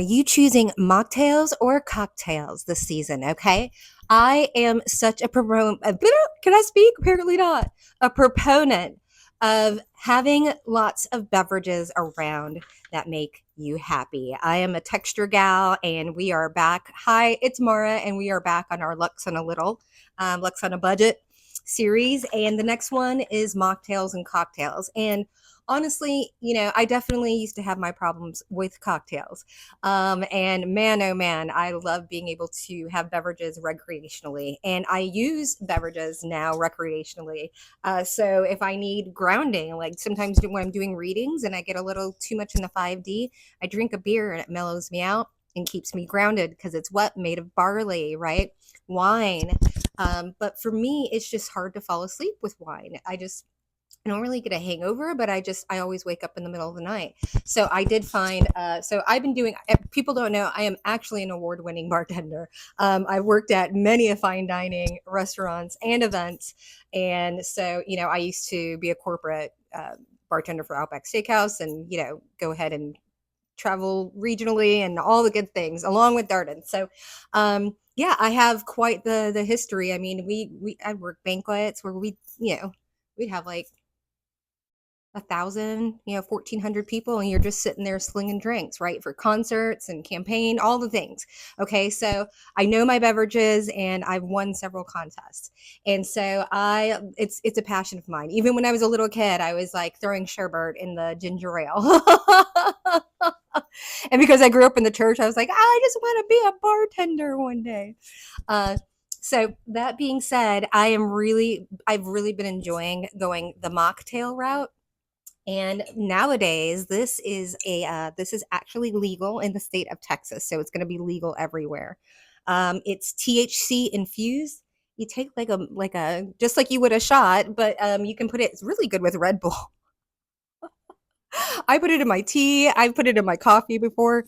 Are you choosing mocktails or cocktails this season? Okay. I am such a can I speak? Apparently not. A proponent of having lots of beverages around that make you happy. I am a texture gal and we are back. Hi, it's Mara and we are back on our Lux on a Little, Lux on a Budget series. And the next one is mocktails and cocktails. And honestly, I definitely used to have my problems with cocktails. And man, oh man, I love being able to have beverages recreationally. And I use beverages now recreationally. So if I need grounding, like sometimes when I'm doing readings and I get a little too much in the 5D, I drink a beer and it mellows me out and keeps me grounded because it's what? Made of barley, right? Wine. But for me, it's just hard to fall asleep with wine. I don't really get a hangover, but I always wake up in the middle of the night. So I did find, so I've been doing, people don't know, I am actually an award-winning bartender. I've worked at many a fine dining restaurants and events. And so, I used to be a corporate bartender for Outback Steakhouse and, go ahead and travel regionally and all the good things along with Darden. So, yeah, I have quite the history. I mean, I worked banquets where we'd have like 1,000, 1,400 people, and you're just sitting there slinging drinks, right? For concerts and campaign, all the things. Okay. So I know my beverages and I've won several contests. And so it's a passion of mine. Even when I was a little kid, I was like throwing sherbet in the ginger ale. And because I grew up in the church, I was like, I just want to be a bartender one day. So that being said, I've really been enjoying going the mocktail route. And nowadays, this is actually legal in the state of Texas, so it's going to be legal everywhere. It's THC infused. You take like a just like you would a shot, but you can put it. It's really good with Red Bull. I put it in my tea. I've put it in my coffee before.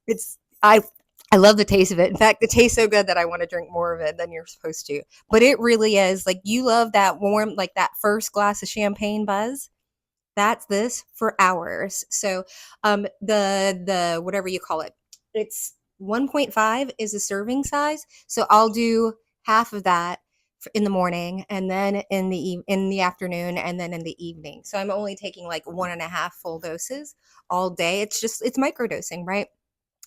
It's I love the taste of it. In fact, it tastes so good that I want to drink more of it than you're supposed to. But it really is like you love that warm, like that first glass of champagne buzz. That's this for hours. So the whatever you call it, it's 1.5 is a serving size. So I'll do half of that in the morning and then in the afternoon and then in the evening. So I'm only taking like 1.5 full doses all day. It's microdosing, right?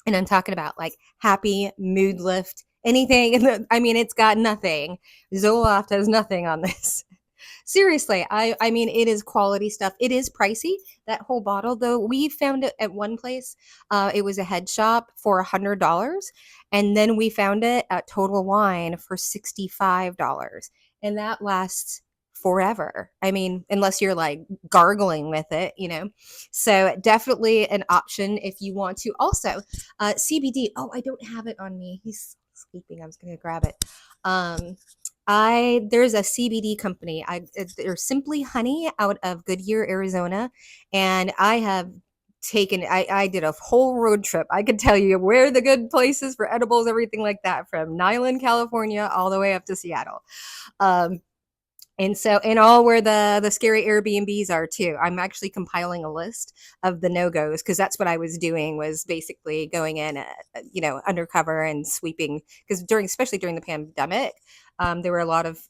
And I'm talking about like happy mood lift, anything. I mean, it's got nothing. Zoloft has nothing on this. Seriously, I mean, it is quality stuff. It is pricey. That whole bottle, though, we found it at one place. It was a head shop for $100, and then we found it at Total Wine for $65, and that lasts forever. I mean, unless you're like gargling with it. So definitely an option if you want to. Also, CBD. Oh, I don't have it on me. He's sleeping. I was going to grab it. There's a CBD company. They're Simply Honey out of Goodyear, Arizona, and I did a whole road trip. I could tell you where the good places for edibles, everything like that, from Nyland, California, all the way up to Seattle. And all where the scary Airbnbs are too. I'm actually compiling a list of the no-goes because that's what I was doing, was basically going in, undercover and sweeping. Because especially during the pandemic, there were a lot of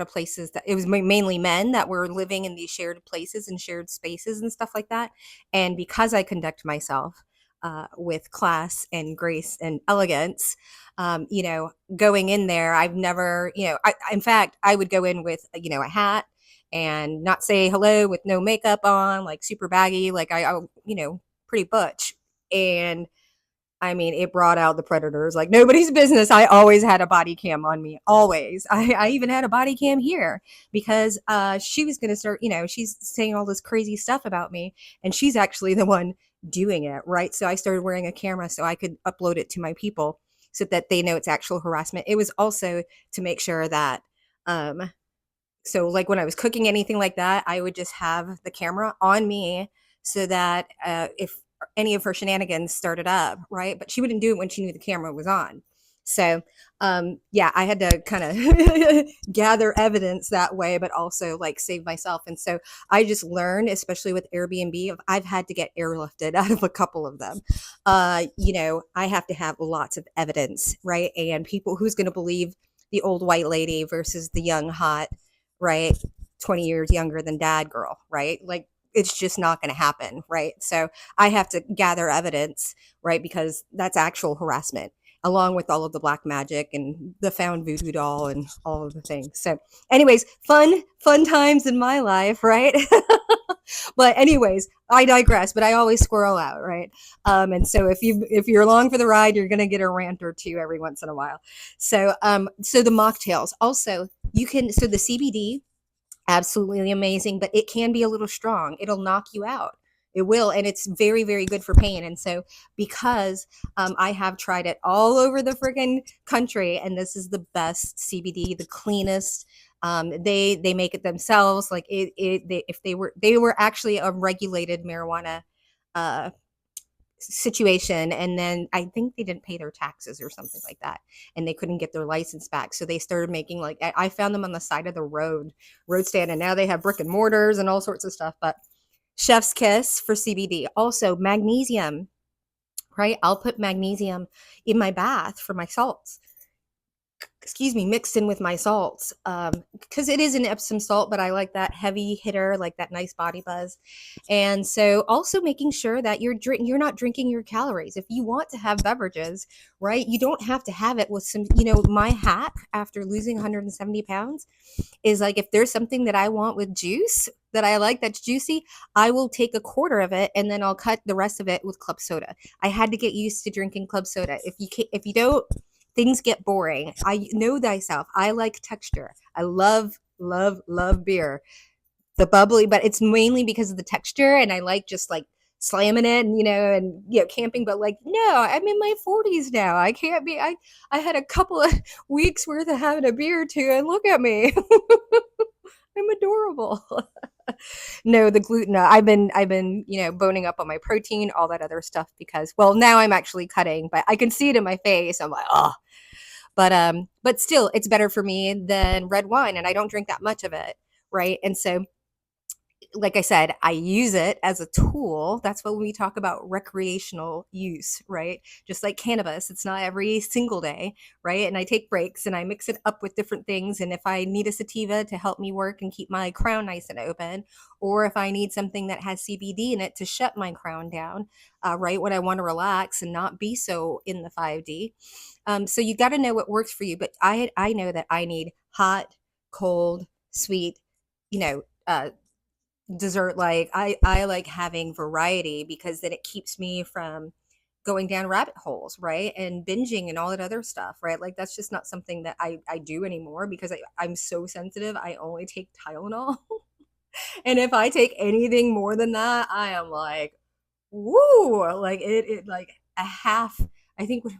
places that it was mainly men that were living in these shared places and shared spaces and stuff like that. And because I conduct myself with class and grace and elegance, going in there, I've never, in fact, I would go in with, a hat and not say hello with no makeup on, like super baggy, like I pretty butch. And I mean, it brought out the predators like nobody's business. I always had a body cam on me, always. I even had a body cam here because she was going to start, she's saying all this crazy stuff about me, and she's actually the one doing it, right? So I started wearing a camera so I could upload it to my people so that they know it's actual harassment. It was also to make sure that, so like when I was cooking anything like that, I would just have the camera on me so that if any of her shenanigans started up, right? But she wouldn't do it when she knew the camera was on. So, yeah, I had to kind of gather evidence that way, but also like save myself. And so I just learned, especially with Airbnb, I've had to get airlifted out of a couple of them. I have to have lots of evidence, right? And people, who's going to believe the old white lady versus the young, hot, right? 20 years younger than dad girl, right? Like, it's just not going to happen, right? So I have to gather evidence, right? Because that's actual harassment, along with all of the black magic and the found voodoo doll and all of the things. So, anyways, fun times in my life, right? But anyways, I digress. But I always squirrel out, right? And so if you're along for the ride, you're gonna get a rant or two every once in a while. So the mocktails also, you can, so the CBD, absolutely amazing, but it can be a little strong. It'll knock you out. It will, and it's very, very good for pain. And so, because I have tried it all over the freaking country, and this is the best CBD, the cleanest. They make it themselves. Like if they were actually a regulated marijuana uh, situation, and then I think they didn't pay their taxes or something like that, and they couldn't get their license back, so they started making, like, I found them on the side of the road stand, and now they have brick and mortars and all sorts of stuff. But chef's kiss for CBD. Also magnesium, right? I'll put magnesium in my bath for my salts, excuse me, mixed in with my salts, because it is an Epsom salt, but I like that heavy hitter, like that nice body buzz. And so also making sure that you're not drinking your calories. If you want to have beverages, right, you don't have to have it with some, my hack after losing 170 pounds is, like, if there's something that I want with juice that I like that's juicy, I will take a quarter of it and then I'll cut the rest of it with club soda. I had to get used to drinking club soda. If you don't, things get boring. I know thyself. I like texture. I love, love, love beer. The bubbly, but it's mainly because of the texture, and I like just like slamming it and camping. But like, no, I'm in my 40s now. I can't be. I had a couple of weeks worth of having a beer too, and look at me. I'm adorable. No, the gluten. I've been boning up on my protein, all that other stuff, because, well, now I'm actually cutting, but I can see it in my face. I'm like, oh, but still, it's better for me than red wine, and I don't drink that much of it, right? And so, like I said, I use it as a tool. That's what we talk about recreational use, right? Just like cannabis, it's not every single day, right? And I take breaks and I mix it up with different things. And if I need a sativa to help me work and keep my crown nice and open, or if I need something that has CBD in it to shut my crown down, right, when I want to relax and not be so in the 5D. So you got to know what works for you. But I know that I need hot, cold, sweet, you know, dessert. Like, I like having variety, because then it keeps me from going down rabbit holes, right, and binging and all that other stuff, right? Like, that's just not something that I do anymore, because I'm so sensitive. I only take Tylenol. And if I take anything more than that, I am like, woo, like it like a half. I think when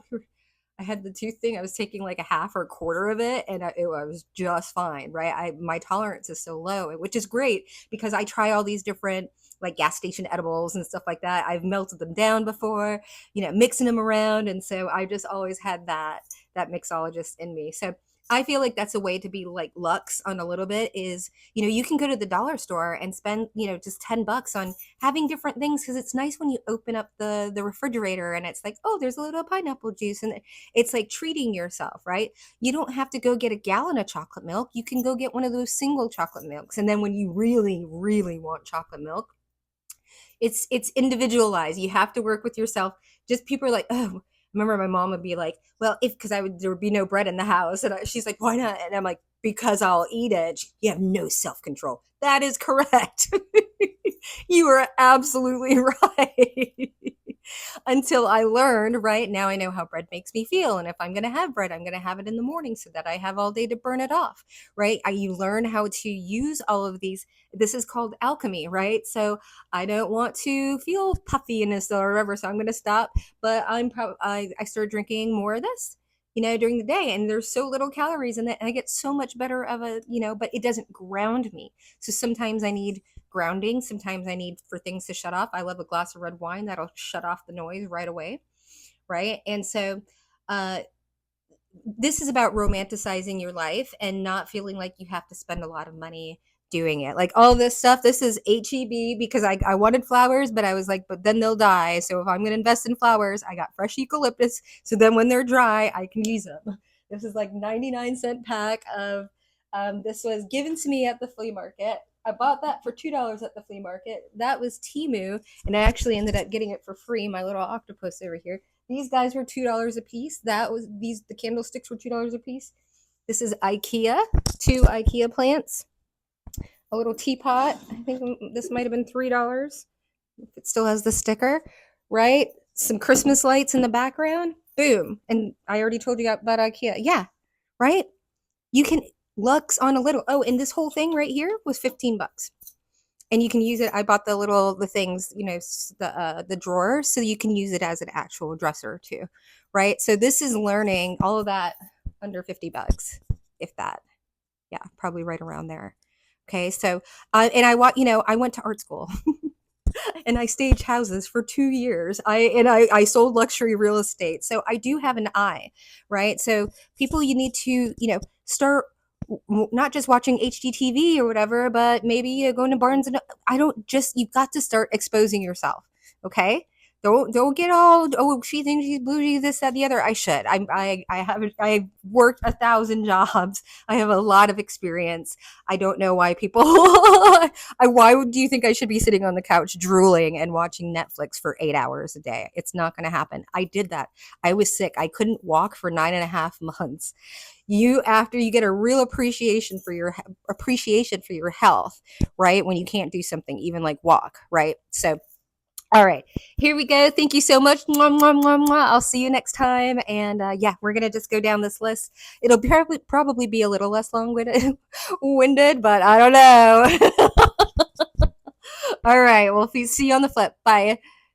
I had the tooth thing, I was taking like a half or a quarter of it, and I was just fine, right? My tolerance is so low, which is great, because I try all these different, like, gas station edibles and stuff like that. I've melted them down before, mixing them around, and so I just always had that mixologist in me. So I feel like that's a way to be like Lux on a little bit, is, you can go to the dollar store and spend, just $10 on having different things, because it's nice when you open up the refrigerator and it's like, oh, there's a little pineapple juice, and it's like treating yourself, right? You don't have to go get a gallon of chocolate milk. You can go get one of those single chocolate milks, and then when you really, really want chocolate milk, it's individualized. You have to work with yourself. Just, people are like, oh, I remember my mom would be like, well, if, because there would be no bread in the house, and she's like, why not? And I'm like, because I'll eat it. You have no self-control. That is correct. You are absolutely right. Until I learned, right, now I know how bread makes me feel, and if I'm going to have bread, I'm going to have it in the morning so that I have all day to burn it off, right? You learn how to use all of these. This is called alchemy, right? So I don't want to feel puffiness or whatever, so I'm going to stop. But I started drinking more of this, during the day, and there's so little calories in it, and I get so much better of a, but it doesn't ground me. So sometimes I need grounding. Sometimes I need for things to shut off. I love a glass of red wine that'll shut off the noise right away, right? And so, uh, this is about romanticizing your life and not feeling like you have to spend a lot of money doing it. Like all this stuff, this is HEB because I wanted flowers, but I was like, but then they'll die. So if I'm going to invest in flowers, I got fresh eucalyptus. So then when they're dry, I can use them. This is like 99-cent pack of, this was given to me at the flea market. I bought that for $2 at the flea market. That was Timu, and I actually ended up getting it for free. My little octopus over here. These guys were $2 a piece. That was the candlesticks were $2 a piece. This is IKEA, 2 IKEA plants. A little teapot. I think this might have been $3 if it still has the sticker, right? Some Christmas lights in the background. Boom. And I already told you about IKEA. Yeah, right? You can Lux on a little. Oh, and this whole thing right here was $15. And you can use it. I bought the things, the drawers, so you can use it as an actual dresser too, right? So this is learning all of that under $50, if that. Yeah, probably right around there. Okay, so and I went to art school. And I staged houses for 2 years. I sold luxury real estate, so I do have an eye, right? So people, you need to start not just watching HGTV or whatever, but maybe going to Barnes and I don't just you've got to start exposing yourself, okay? Don't get all she thinks she's bougie, this that the other. I worked 1,000 jobs. I have a lot of experience. I don't know why people why do you think I should be sitting on the couch drooling and watching Netflix for 8 hours a day? It's not going to happen. I did that. I was sick. I couldn't walk for 9.5 months. After you get a real appreciation for your health, right? When you can't do something, even like walk, right? So all right, here we go. Thank you so much. Mwah, mwah, mwah, mwah. I'll see you next time. And yeah, we're going to just go down this list. It'll probably be a little less long-winded, but I don't know. All right, well, see you on the flip. Bye.